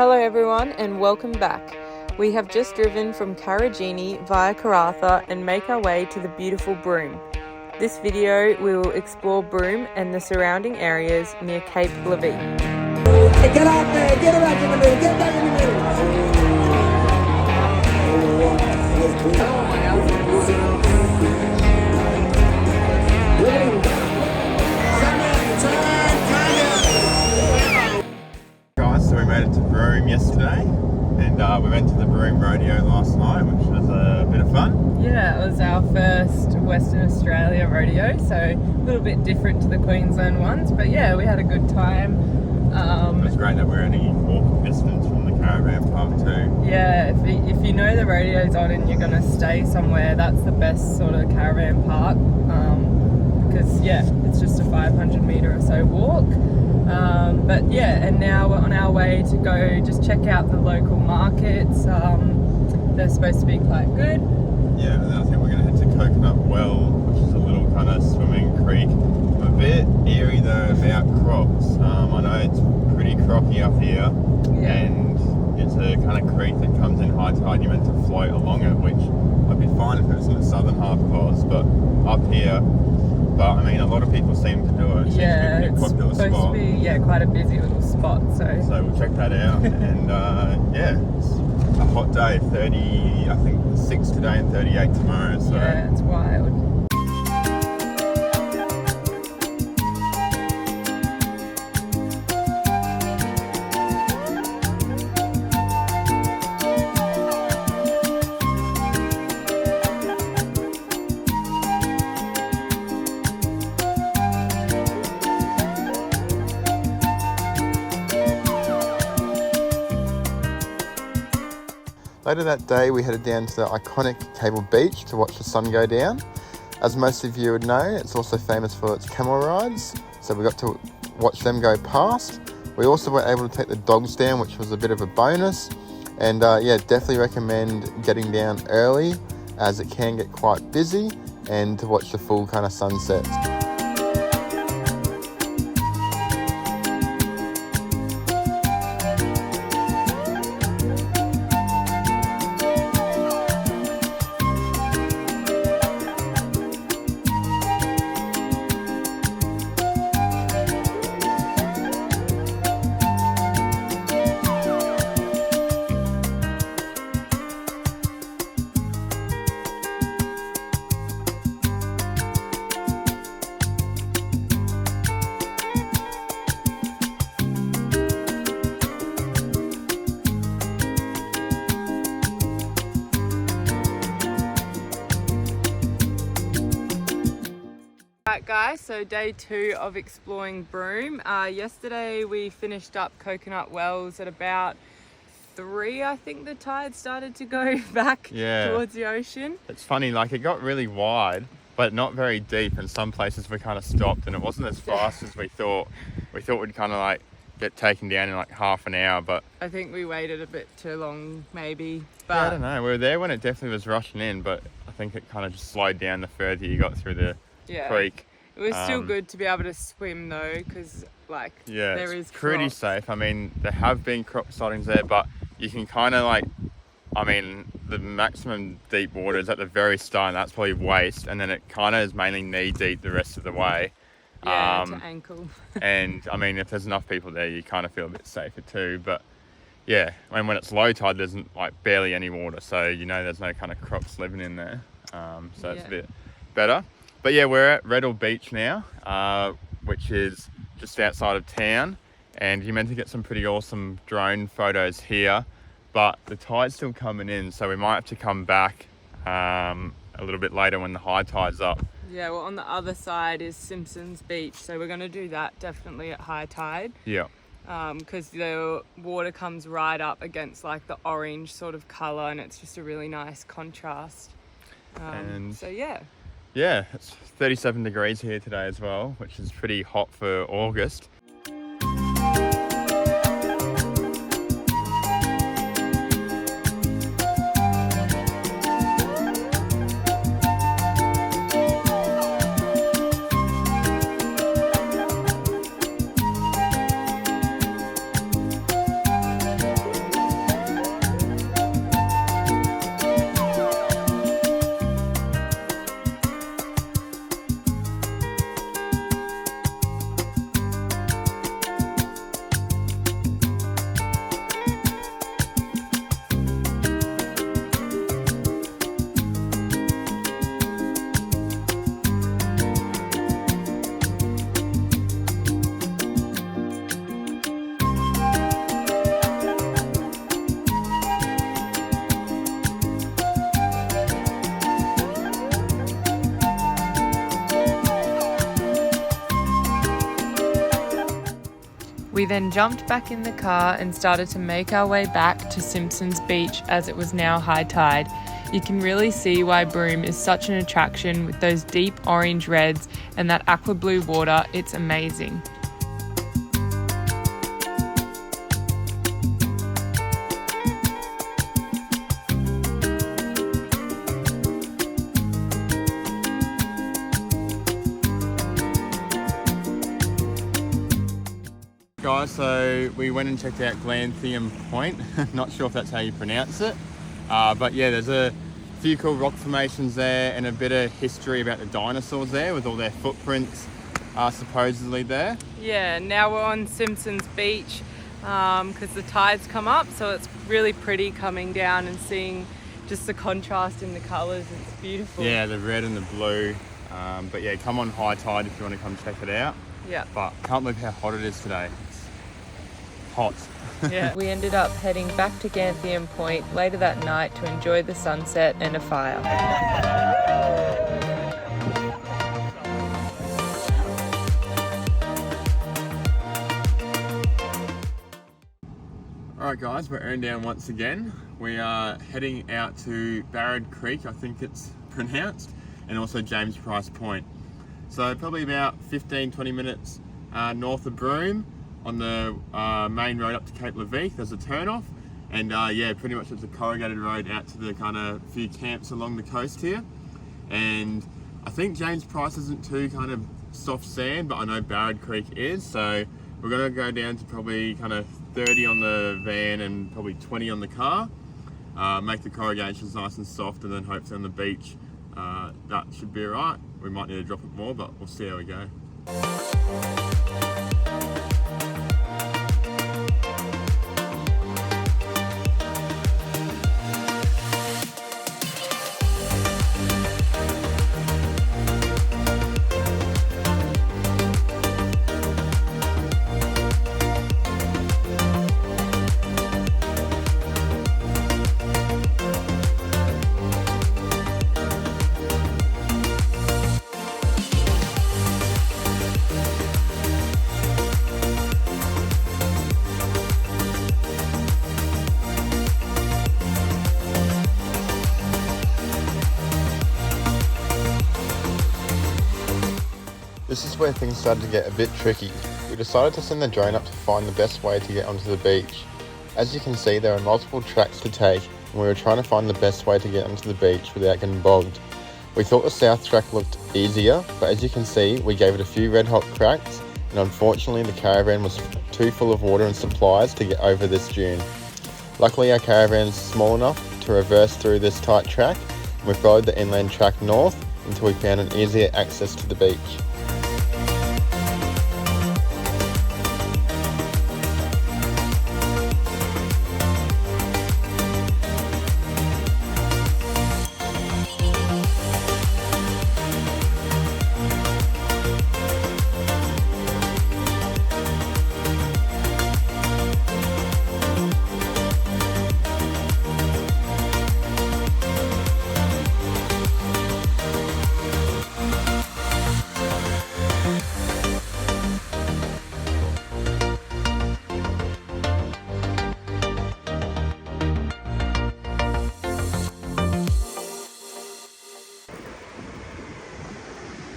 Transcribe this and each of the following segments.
Hello everyone and welcome back. We have just driven from Karajini via Karratha and make our way to the beautiful Broome. This video we will explore Broome and the surrounding areas near Cape Levy. Hey, get out there, get it back in the middle, get back in the middle. Guys, so we made it to Broome yesterday and we went to the Broome rodeo last night, which was a bit of fun. Yeah, it was our first Western Australia rodeo, so a little bit different to the Queensland ones, but yeah, we had a good time. It was great that we're only walking distance from the caravan park too. Yeah, if you know the rodeo's on and you're going to stay somewhere, that's the best sort of caravan park, because yeah, it's just a 500 metre or so walk. But yeah, and now we're on our way to go just check out the local markets. They're supposed to be quite good. Yeah, and then I think we're going to head to Coconut Well, which is a little kind of swimming creek. I'm a bit eerie though about crocs. I know it's pretty crocky up here, and it's a kind of creek that comes in high tide. You're meant to float along it, which I'd be fine if it was in the southern half of Oz, but up here. But I mean, a lot of people seem to do it. It seems to be a pretty popular supposed spot. to be quite a busy little spot. So we'll check that out. And yeah, it's a hot day. 30, I think 6 today and 38 tomorrow. So yeah, it's wild. Later that day, we headed down to the iconic Cable Beach to watch the sun go down. As most of you would know, it's also famous for its camel rides, so we got to watch them go past. We also were able to take the dogs down, which was a bit of a bonus. And yeah, definitely recommend getting down early, as it can get quite busy, and to watch the full kind of sunset. Right guys, so day 2 of exploring Broome. Yesterday we finished up Coconut Wells at about 3, I think the tide started to go back towards the ocean. It's funny, like it got really wide, but not very deep, and some places we kind of stopped and it wasn't as fast as we thought. We thought we'd kind of like get taken down in like half an hour, but I think we waited a bit too long maybe. But yeah, I don't know, we were there when it definitely was rushing in, but I think it kind of just slowed down the further you got through the creek. It was still good to be able to swim though, because like there is pretty crocs. safe. I mean, there have been croc sightings there, but you can kind of like, I mean, the maximum deep water is at the very start, and that's probably waist, and then it kind of is mainly knee deep the rest of the way. Yeah, to ankle. And I mean, if there's enough people there, you kind of feel a bit safer too. But yeah, when it's low tide, there's like barely any water, so you know there's no kind of crocs living in there. So it's a bit better. But yeah, we're at Redall Beach now, which is just outside of town, and you're meant to get some pretty awesome drone photos here, but the tide's still coming in, so we might have to come back a little bit later when the high tide's up. Yeah, well on the other side is Simpsons Beach, so we're going to do that definitely at high tide. Yeah. Because the water comes right up against like the orange sort of colour, and it's just a really nice contrast. So yeah. Yeah, it's 37 degrees here today as well, which is pretty hot for August. We then jumped back in the car and started to make our way back to Simpsons Beach as it was now high tide. You can really see why Broome is such an attraction with those deep orange reds and that aqua blue water. It's amazing. Guys, so we went and checked out Gantheaume Point. Not sure if that's how you pronounce it, but yeah, there's a few cool rock formations there and a bit of history about the dinosaurs there with all their footprints supposedly there. Yeah, now we're on Simpsons Beach because the tide's come up, so it's really pretty coming down and seeing just the contrast in the colours. It's beautiful. Yeah, the red and the blue. But yeah, come on high tide if you want to come check it out. Yeah. But can't believe how hot it is today. It's hot. Yeah. We ended up heading back to Gantheaume Point later that night to enjoy the sunset and a fire. Alright guys, we're airing down once again. We are heading out to Barrad Creek, I think it's pronounced, and also James Price Point. So probably about 15-20 minutes north of Broome on the main road up to Cape Leveque. There's a turn-off, and yeah, pretty much it's a corrugated road out to the kind of few camps along the coast here. And I think James Price isn't too kind of soft sand, but I know Barrad Creek is, so we're going to go down to probably kind of 30 on the van and probably 20 on the car. Make the corrugations nice and soft, and then hopefully on the beach that should be alright. We might need to drop it more, but we'll see how we go. This is where things started to get a bit tricky. We decided to send the drone up to find the best way to get onto the beach. As you can see, there are multiple tracks to take, and we were trying to find the best way to get onto the beach without getting bogged. We thought the south track looked easier, but as you can see, we gave it a few red hot cracks, and unfortunately the caravan was too full of water and supplies to get over this dune. Luckily our caravan is small enough to reverse through this tight track, and we followed the inland track north until we found an easier access to the beach.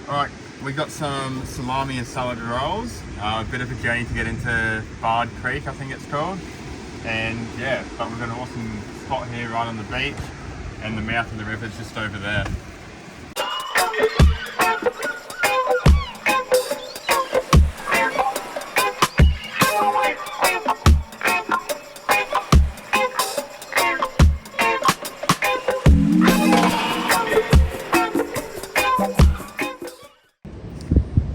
Alright, we got some salami and salad rolls. A bit of a journey to get into Barrad Creek, I think it's called. And yeah, but we've got an awesome spot here right on the beach, and the mouth of the river is just over there.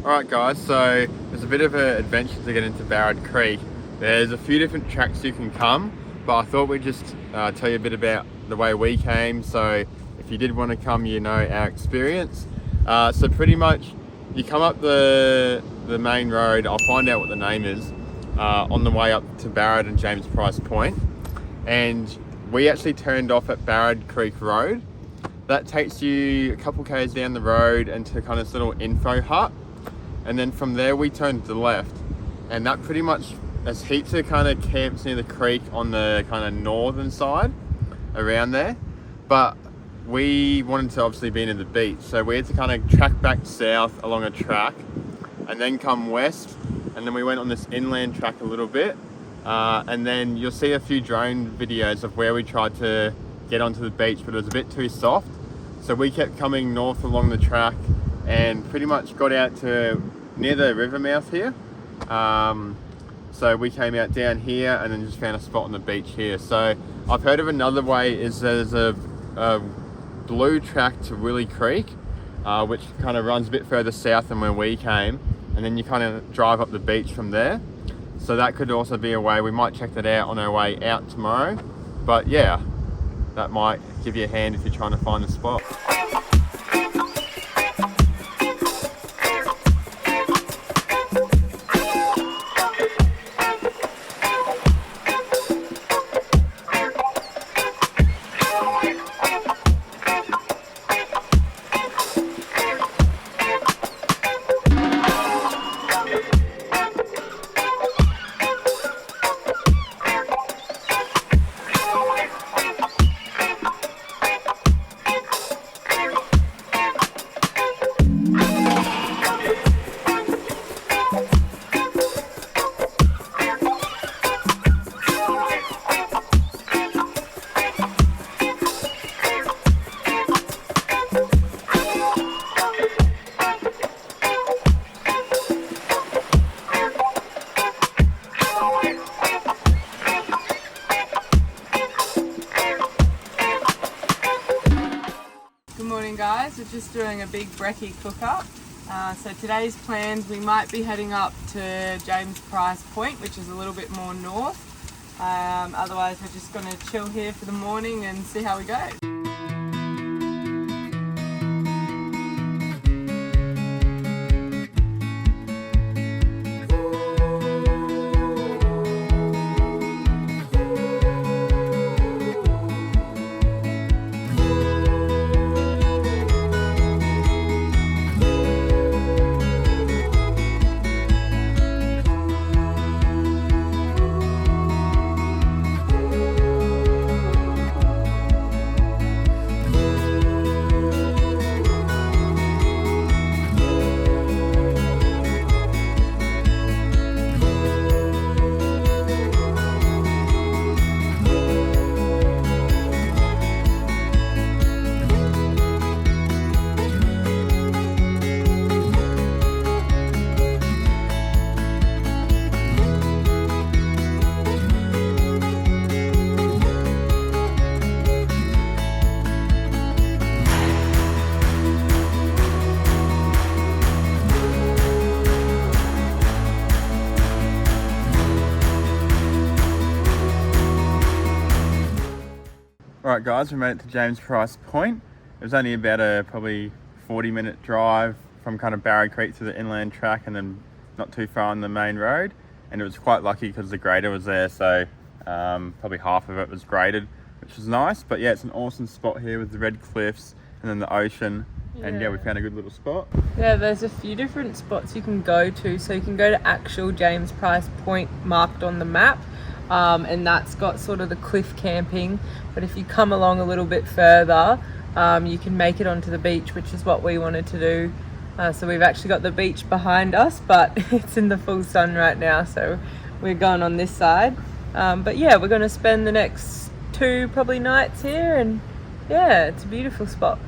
Alright guys, so there's a bit of an adventure to get into Barrad Creek. There's a few different tracks you can come, but I thought we'd just tell you a bit about the way we came, so if you did want to come, you know our experience. So pretty much, you come up the main road, I'll find out what the name is, on the way up to Barrad and James Price Point, and we actually turned off at Barrad Creek Road. That takes you a couple k's down the road into kind of this little info hut. And then from there we turned to the left, and that pretty much there's heaps of kind of camps near the creek on the kind of northern side around there, but we wanted to obviously be near the beach, so we had to kind of track back south along a track and then come west, and then we went on this inland track a little bit, and then you'll see a few drone videos of where we tried to get onto the beach, but it was a bit too soft, so we kept coming north along the track and pretty much got out to near the river mouth here. So we came out down here and then just found a spot on the beach here. So I've heard of another way is there's a blue track to Willie Creek, which kind of runs a bit further south than where we came, and then you kind of drive up the beach from there. So that could also be a way. We might check that out on our way out tomorrow, but yeah, that might give you a hand if you're trying to find a spot. Guys, we're just doing a big brekkie cook up. So today's plans, we might be heading up to James Price Point, which is a little bit more north. Otherwise we're just going to chill here for the morning and see how we go. Alright guys, we made it to James Price Point. It was only about a probably 40-minute drive from kind of Barry Creek to the inland track and then not too far on the main road. And it was quite lucky because the grader was there, so probably half of it was graded, which was nice. But yeah, it's an awesome spot here with the red cliffs and then the ocean. And yeah, we found a good little spot. Yeah, there's a few different spots you can go to. So you can go to actual James Price Point marked on the map. And that's got sort of the cliff camping, but if you come along a little bit further, you can make it onto the beach, which is what we wanted to do. So we've actually got the beach behind us, but it's in the full sun right now, so we're going on this side. But yeah, we're going to spend the next 2 probably nights here, and yeah, it's a beautiful spot.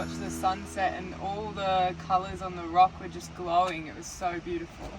watch the sunset, and all the colours on the rock were just glowing. It was so beautiful.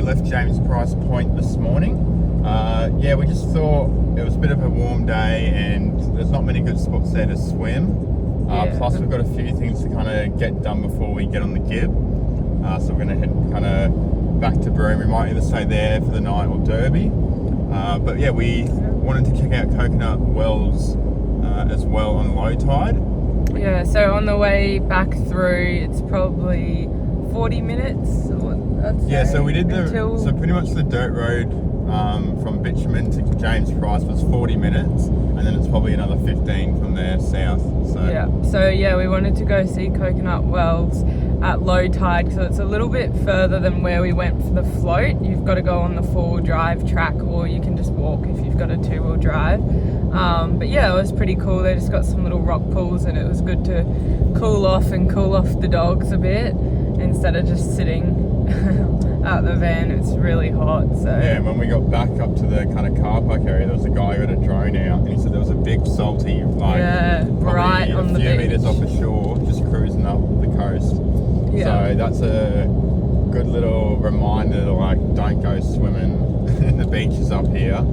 Left James Price Point this morning. Yeah, we just thought it was a bit of a warm day and there's not many good spots there to swim. Plus we've got a few things to kind of get done before we get on the Gib. So we're going to head kind of back to Broome. We might either stay there for the night or Derby. But yeah, we wanted to check out Coconut Wells as well on low tide. Yeah, so on the way back through, it's probably 40 minutes. Yeah, so we did so pretty much the dirt road from Bitumen to James Price was 40 minutes, and then it's probably another 15 from there south. So yeah, we wanted to go see Coconut Wells at low tide, so it's a little bit further than where we went for the float. You've got to go on the 4-wheel drive track, or you can just walk if you've got a 2-wheel drive. But yeah, it was pretty cool. They just got some little rock pools, and it was good to cool off the dogs a bit instead of just sitting out the van. It's really hot. So yeah, when we got back up to the kind of car park area, there was a guy who had a drone out, and he said there was a big salty, like right on the beach, a few meters off the shore, just cruising up the coast. So that's a good little reminder to like don't go swimming in the beaches up here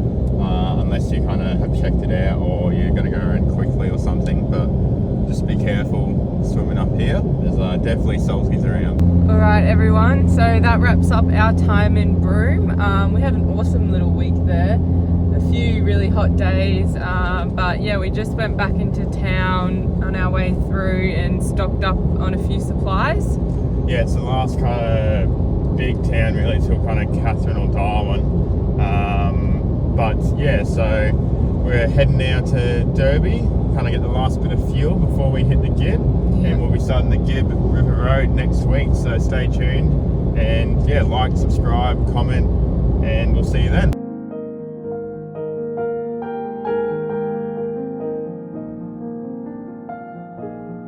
unless you kind of have checked it out or you're going to go in quickly or something. But just be careful swimming up here. There's definitely salties around. Alright everyone, so that wraps up our time in Broome. We had an awesome little week there. A few really hot days, but yeah, we just went back into town on our way through and stocked up on a few supplies. Yeah, it's the last kind of big town really till kind of Catherine or Darwin. But yeah, so we're heading now to Derby, kind of get the last bit of fuel before we hit the Gib, and we'll be starting the Gib River Road next week, so stay tuned, and yeah, like, subscribe, comment, and we'll see you then.